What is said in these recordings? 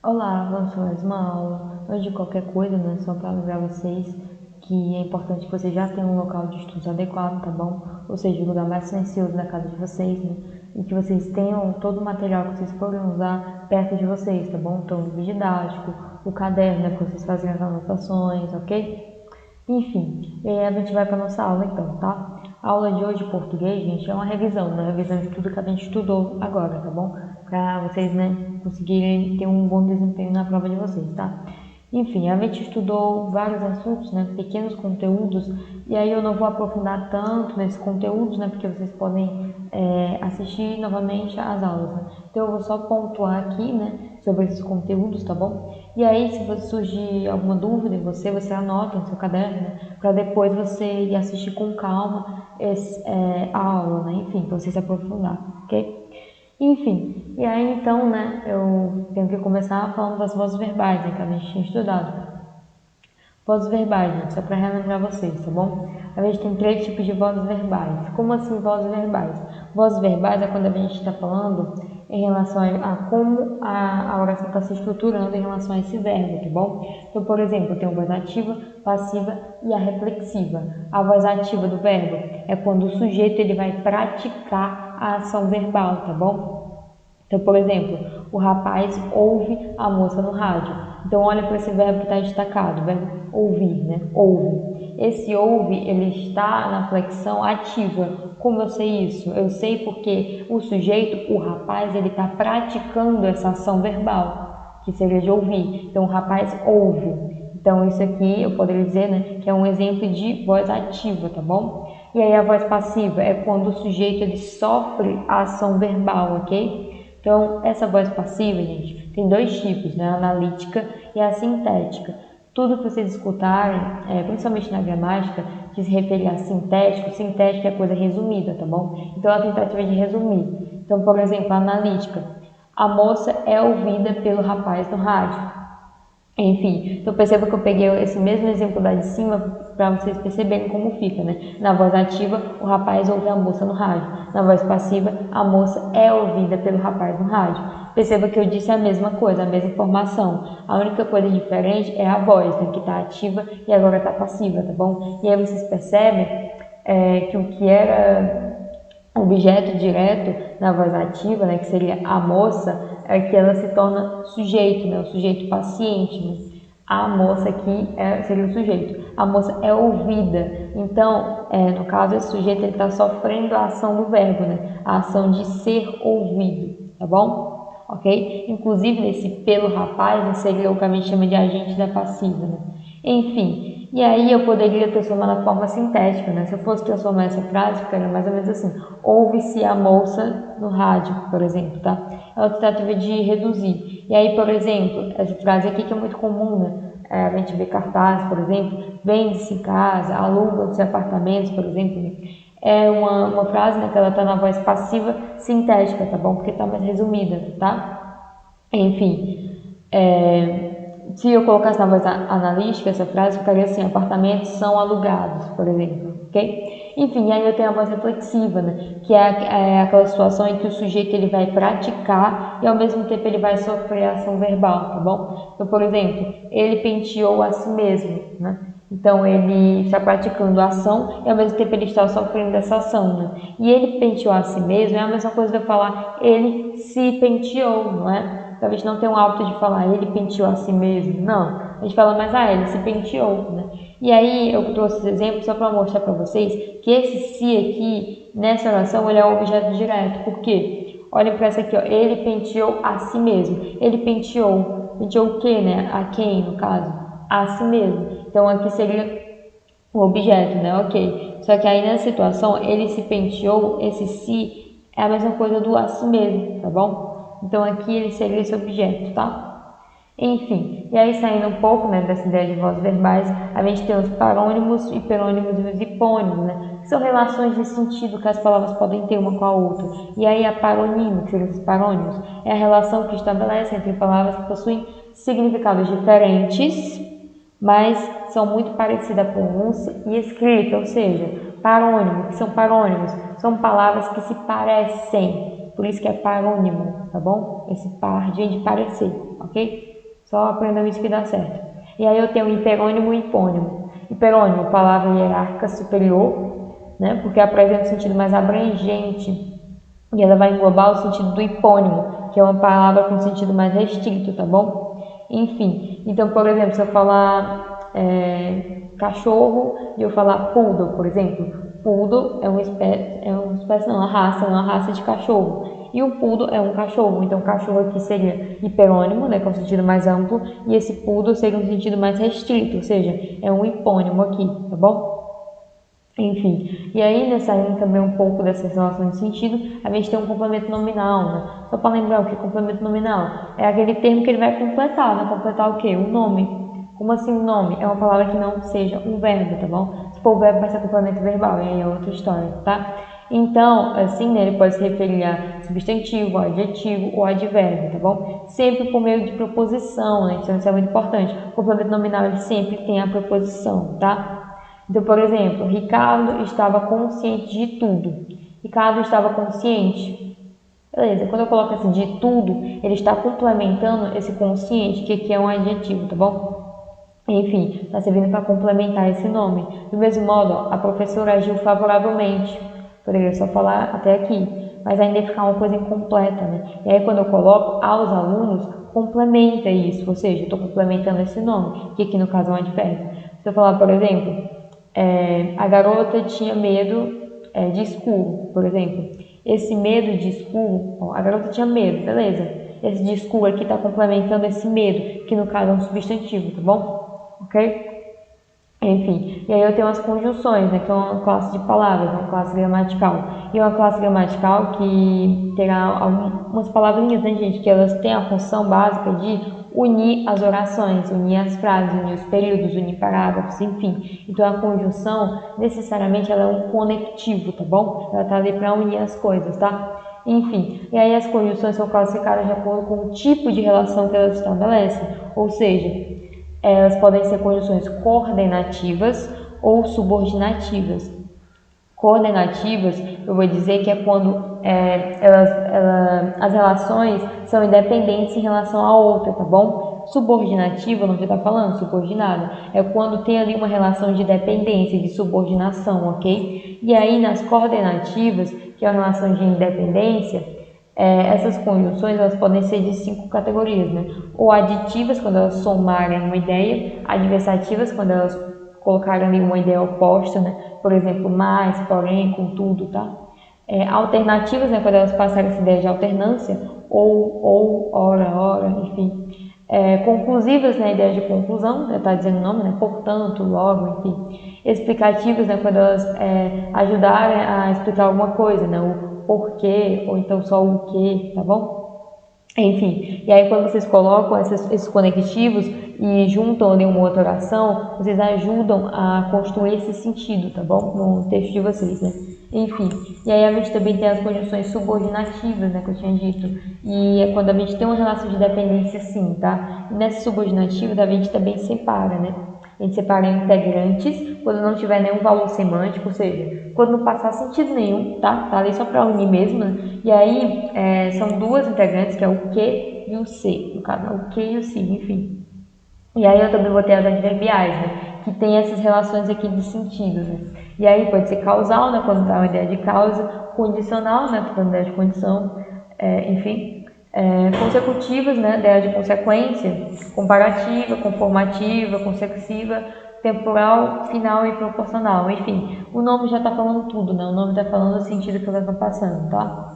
Olá, vamos para mais uma aula. Antes de qualquer coisa, né, só para lembrar vocês que é importante que vocês já tenham um local de estudos adequado, tá bom? Ou seja, o lugar mais silencioso na casa de vocês, né? E que vocês tenham todo o material que vocês forem usar perto de vocês, tá bom? Então, o livro didático, o caderno, né, para vocês fazerem as anotações, ok? Enfim, a gente vai para nossa aula então, tá? A aula de hoje, português, gente, é uma revisão, né? Revisão de tudo que a gente estudou agora, tá bom? Para vocês, né, conseguirem ter um bom desempenho na prova de vocês, tá? Enfim, a gente estudou vários assuntos, né, pequenos conteúdos, e aí eu não vou aprofundar tanto nesses conteúdos, né, porque vocês podem assistir novamente às aulas, né? Então eu vou só pontuar aqui, né, sobre esses conteúdos, tá bom? E aí, se surgir alguma dúvida em você, você anota no seu caderno, né, para depois você ir assistir com calma a aula, né, enfim, para você se aprofundar, ok? Enfim, e aí então, né, eu tenho que começar falando das vozes verbais, né, que a gente tinha estudado. Vozes verbais, gente, só para relembrar vocês, tá bom? A gente tem três tipos de vozes verbais. Como assim vozes verbais? Vozes verbais é quando a gente está falando em relação a como a oração está se estruturando em relação a esse verbo, tá bom? Então, por exemplo, tem a voz ativa, passiva e a reflexiva. A voz ativa do verbo é quando o sujeito ele vai praticar a ação verbal, tá bom? Então, por exemplo, o rapaz ouve a moça no rádio. Então, olha para esse verbo que está destacado, o verbo ouvir, né? Ouve. Esse ouve, ele está na flexão ativa. Como eu sei isso? Eu sei porque o sujeito, o rapaz, ele está praticando essa ação verbal, que seria de ouvir. Então, o rapaz ouve. Então, isso aqui eu poderia dizer, né, que é um exemplo de voz ativa, tá bom? E aí, a voz passiva é quando o sujeito ele sofre a ação verbal, ok? Então, essa voz passiva, gente, tem dois tipos, né? A analítica e a sintética. Tudo que vocês escutarem, principalmente na gramática, que se referir a sintético, sintético é coisa resumida, tá bom? Então, a tentativa de resumir. Então, por exemplo, a analítica. A moça é ouvida pelo rapaz no rádio. Enfim, então perceba que eu peguei esse mesmo exemplo lá de cima para vocês perceberem como fica, né? Na voz ativa, o rapaz ouve a moça no rádio. Na voz passiva, a moça é ouvida pelo rapaz no rádio. Perceba que eu disse a mesma coisa, a mesma informação. A única coisa diferente é a voz, né? Que está ativa e agora está passiva, tá bom? E aí vocês percebem que o que era objeto direto na voz ativa, né, que seria a moça, é que ela se torna sujeito, né, o sujeito paciente. Né? A moça aqui seria o sujeito. A moça é ouvida. Então, no caso, esse sujeito está sofrendo a ação do verbo, né, a ação de ser ouvido, tá bom? Ok? Inclusive, nesse pelo rapaz, né, seria o que a gente chama de agente da passiva. Né? Enfim, e aí eu poderia transformar na forma sintética, né? Se eu fosse transformar essa frase, ficaria mais ou menos assim. Ouve-se a moça no rádio, por exemplo, tá? É uma tentativa de reduzir. E aí, por exemplo, essa frase aqui que é muito comum, né? A gente vê cartazes, por exemplo, vende-se casa, aluga-se apartamentos, por exemplo. Né? É uma frase, né, que ela tá na voz passiva sintética, tá bom? Porque tá mais resumida, tá? Enfim, se eu colocasse na voz analítica, essa frase ficaria assim: apartamentos são alugados, por exemplo, ok? Enfim, aí eu tenho a voz reflexiva, né? Que é aquela situação em que o sujeito ele vai praticar e ao mesmo tempo ele vai sofrer a ação verbal, tá bom? Então, por exemplo, ele penteou a si mesmo, né? Então ele está praticando a ação e ao mesmo tempo ele está sofrendo essa ação, né? E ele penteou a si mesmo é a mesma coisa de eu falar ele se penteou, não é? Talvez não tenha um hábito de falar ele penteou a si mesmo, não. A gente fala mais ele se penteou, né? E aí eu trouxe esse exemplo só para mostrar para vocês que esse se aqui, nessa oração, ele é um objeto direto. Por quê? Olhem para essa aqui, ó. Ele penteou a si mesmo. Ele penteou. Penteou o quê, né? A quem, no caso? A si mesmo. Então aqui seria o objeto, né? Ok. Só que aí nessa situação, ele se penteou, esse se é a mesma coisa do a si mesmo, tá bom? Então aqui ele seria esse objeto, tá? Enfim, e aí saindo um pouco, né, dessa ideia de vozes verbais, a gente tem os parônimos, hiperônimos e os hipônimos, né? Que são relações de sentido que as palavras podem ter uma com a outra. E aí a paronímia, que seriam os parônimos, é a relação que estabelece entre palavras que possuem significados diferentes, mas são muito parecidas a pronúncia e escrita, ou seja, parônimo, que são parônimos, são palavras que se parecem, Por isso que é parônimo, tá bom? Esse par vem de parecer, ok? Só aprendam isso que dá certo. E aí eu tenho hiperônimo e hipônimo. Hiperônimo, palavra hierárquica superior, né? Porque apresenta um sentido mais abrangente. E ela vai englobar o sentido do hipônimo, que é uma palavra com sentido mais restrito, tá bom? Enfim, então, por exemplo, se eu falar cachorro e eu falar poodle, por exemplo, poodle é uma espécie, não, uma raça de cachorro. E o poodle é um cachorro, então cachorro aqui seria hiperônimo, né, com um sentido mais amplo, e esse poodle seria um sentido mais restrito, ou seja, é um hipônimo aqui, tá bom? Enfim, e aí nessa linha também um pouco dessa relação de sentido, a gente tem um complemento nominal, né? Só para lembrar o que é complemento nominal, é aquele termo que ele vai completar, né? Completar o quê? O nome. Como assim o nome? É uma palavra que não seja um verbo, tá bom? Se for o verbo vai ser complemento verbal, e aí é outra história, tá? Então, assim, né, ele pode se referir a substantivo, adjetivo ou advérbio, tá bom? Sempre por meio de preposição, né? Então isso é muito importante. O complemento nominal ele sempre tem a preposição, tá? Então, por exemplo, Ricardo estava consciente de tudo. Ricardo estava consciente. Beleza, quando eu coloco assim de tudo, ele está complementando esse consciente, que aqui é um adjetivo, tá bom? Enfim, está servindo para complementar esse nome. Do mesmo modo, a professora agiu favoravelmente. Poderia só falar até aqui, mas ainda ficar uma coisa incompleta, né? E aí, quando eu coloco aos alunos, complementa isso, ou seja, eu estou complementando esse nome, que aqui no caso é um advérbio. Se eu falar, por exemplo, a garota tinha medo de escuro, por exemplo. Esse medo de escuro, ó, a garota tinha medo, beleza. Esse de escuro aqui está complementando esse medo, que no caso é um substantivo, tá bom? Ok? Enfim, e aí eu tenho as conjunções, né, que é uma classe de palavras, uma classe gramatical. E uma classe gramatical que terá algumas palavrinhas, né, gente, que elas têm a função básica de unir as orações, unir as frases, unir os períodos, unir parágrafos, enfim. Então a conjunção, necessariamente, ela é um conectivo, tá bom? Ela tá ali para unir as coisas, tá? Enfim, e aí as conjunções são classificadas de acordo com o tipo de relação que elas estabelecem, ou seja, elas podem ser conjunções coordenativas ou subordinativas. Coordenativas, eu vou dizer que é quando as relações são independentes em relação à outra, tá bom? Subordinativa, não está falando, subordinada, é quando tem ali uma relação de dependência, de subordinação, ok? E aí nas coordenativas, que é uma relação de independência, essas conjunções elas podem ser de 5 categorias, né? Ou aditivas, quando elas somarem uma ideia, adversativas, quando elas colocarem ali uma ideia oposta, né? Por exemplo, mais, porém, contudo, tá? Alternativas, né? Quando elas passarem essa ideia de alternância, ou, ora, enfim. Conclusivas, né? Ideia de conclusão, né? Tá dizendo o nome, né? Portanto, logo, enfim. Explicativas, né? Quando elas ajudarem a explicar alguma coisa, né? O porquê, ou então só o que, tá bom? Enfim, e aí quando vocês colocam esses conectivos e juntam ali uma outra oração, vocês ajudam a construir esse sentido, tá bom? No texto de vocês, né? Enfim, e aí a gente também tem as conjunções subordinativas, né, que eu tinha dito, e é quando a gente tem uma relação de dependência sim, tá? E nessas subordinativas a gente também separa, né? A gente separa em integrantes quando não tiver nenhum valor semântico, ou seja, quando não passar sentido nenhum, tá? Tá ali só para unir mesmo, né? E aí são duas integrantes, que é o que e o se, no caso, o que e o se, enfim. E aí eu também vou ter as adverbiais, né? Que tem essas relações aqui de sentido, né? E aí pode ser causal, né? Quando tá uma ideia de causa, condicional, né? Quando ideia de condição, enfim. Consecutivas, né? Ideia de consequência, comparativa, conformativa, consecutiva, temporal, final e proporcional, enfim. O nome já está falando tudo, né? O nome está falando o sentido que elas estão passando, tá?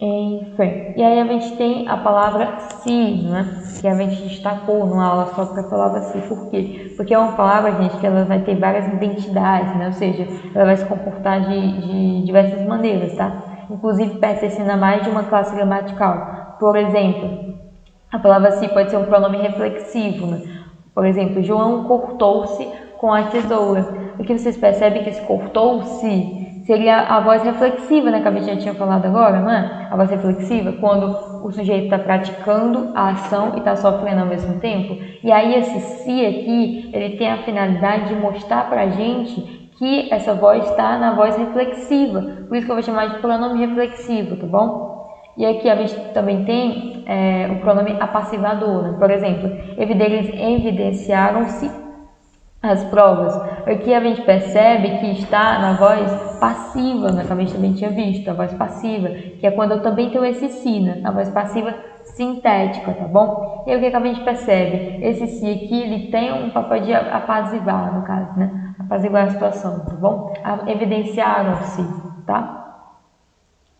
Enfim. E aí a gente tem a palavra se, né? Que a gente destacou numa aula só para a palavra se. Por quê? Porque é uma palavra, gente, que ela vai ter várias identidades, né? Ou seja, ela vai se comportar de diversas maneiras, tá? Inclusive pertencendo a mais de uma classe gramatical. Por exemplo, a palavra se pode ser um pronome reflexivo, né? Por exemplo, João cortou-se com a tesoura. Aqui vocês percebem que esse cortou-se seria a voz reflexiva, né, que a gente já tinha falado agora, não é? A voz reflexiva, quando o sujeito está praticando a ação e está sofrendo ao mesmo tempo. E aí esse se aqui, ele tem a finalidade de mostrar para a gente que essa voz está na voz reflexiva, por isso que eu vou chamar de pronome reflexivo, tá bom? E aqui a gente também tem o pronome apassivador, né? Por exemplo, eles evidenciaram-se as provas. Aqui a gente percebe que está na voz passiva, né? Que a gente também tinha visto, a voz passiva, que é quando eu também tenho esse si, né? A voz passiva sintética, tá bom? E aí o que a gente percebe? Esse si aqui, ele tem um papel de apaziguar, no caso, né? Apaziguar a situação, tá bom? Evidenciaram-se, tá?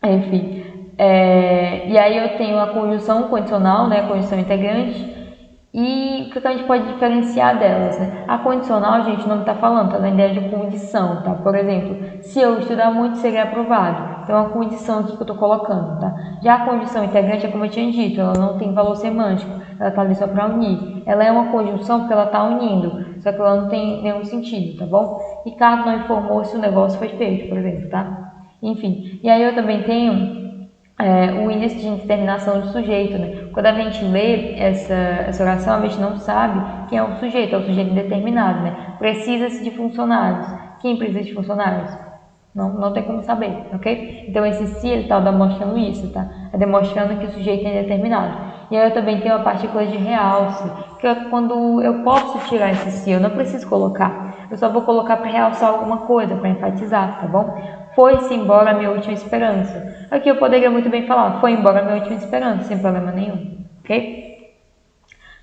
Enfim, e aí eu tenho a conjunção condicional, né, a conjunção integrante, e o que a gente pode diferenciar delas, né? A condicional, a gente não está falando, tá na ideia de condição, tá? Por exemplo, se eu estudar muito, serei aprovado. Então, é uma condição aqui que eu estou colocando, tá? Já a conjunção integrante, é como eu tinha dito, ela não tem valor semântico, ela está ali só para unir. Ela é uma conjunção porque ela está unindo, só que ela não tem nenhum sentido, tá bom? E caso não informou se o negócio foi feito, por exemplo, tá? Enfim, e aí eu também tenho o índice de indeterminação de sujeito, né? Quando a gente lê essa oração, a gente não sabe quem é o sujeito indeterminado, né? Precisa-se de funcionários. Quem precisa de funcionários? Não tem como saber, ok? Então esse se, ele está demonstrando isso, tá? É demonstrando que o sujeito é indeterminado. E aí eu também tenho a partícula de realce, que é quando eu posso tirar esse se, eu não preciso colocar. Eu só vou colocar para realçar alguma coisa, para enfatizar, tá bom? Foi-se embora a minha última esperança. Aqui eu poderia muito bem falar, foi embora a minha última esperança, sem problema nenhum, ok?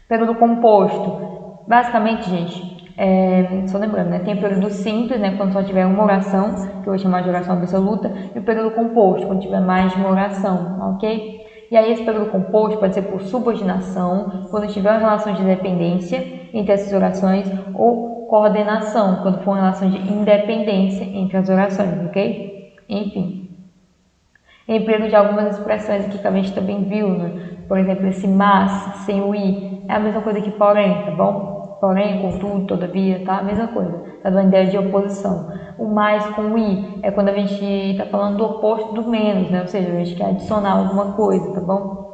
Período composto. Basicamente, gente, só lembrando, né? Tem o período simples, né? Quando só tiver uma oração, que eu vou chamar de oração absoluta, e o período composto, quando tiver mais de uma oração, ok? E aí esse período composto pode ser por subordinação, quando tiver uma relação de dependência entre essas orações, ou coordenação, quando for uma relação de independência entre as orações, ok? Enfim. Emprego de algumas expressões aqui que a gente também viu, né? Por exemplo, esse mas sem o i é a mesma coisa que porém, tá bom? Porém, contudo, todavia, tá? A mesma coisa, tá dando ideia de oposição. O mais com o i é quando a gente está falando do oposto do menos, né? Ou seja, a gente quer adicionar alguma coisa, tá bom?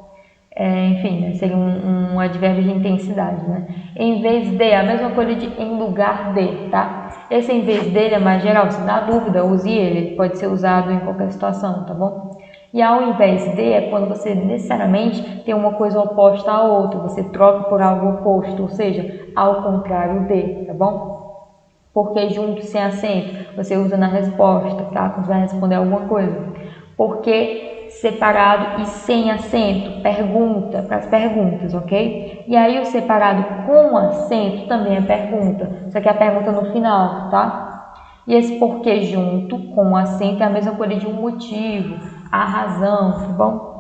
Enfim, né? Seria um advérbio de intensidade, né? Em vez de, a mesma coisa de em lugar de, tá? Esse em vez dele é mais geral, se dá dúvida, use ele pode ser usado em qualquer situação, tá bom? E ao invés de é quando você necessariamente tem uma coisa oposta à outra, você troca por algo oposto, ou seja, ao contrário de, tá bom? Porque junto, sem acento, você usa na resposta, tá? Quando você vai responder alguma coisa. Porque separado e sem acento, pergunta, para as perguntas, ok? E aí o separado com acento também é pergunta, só que é a pergunta no final, tá? E esse porquê junto com acento é a mesma coisa de um motivo, a razão, tá bom?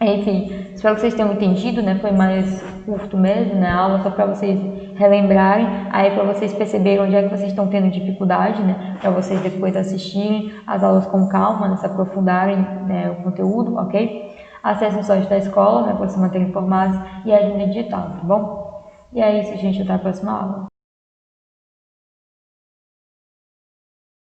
Enfim, espero que vocês tenham entendido, né? Foi mais curto mesmo, né? A aula só para vocês relembrarem, aí para vocês perceberem onde é que vocês estão tendo dificuldade, né? Para vocês depois assistirem as aulas com calma, né? Se aprofundarem, né, o conteúdo, ok? Acessem o site da escola, né? Para se manterem informados e a agenda digital, tá bom? E é isso, gente. Até a próxima aula.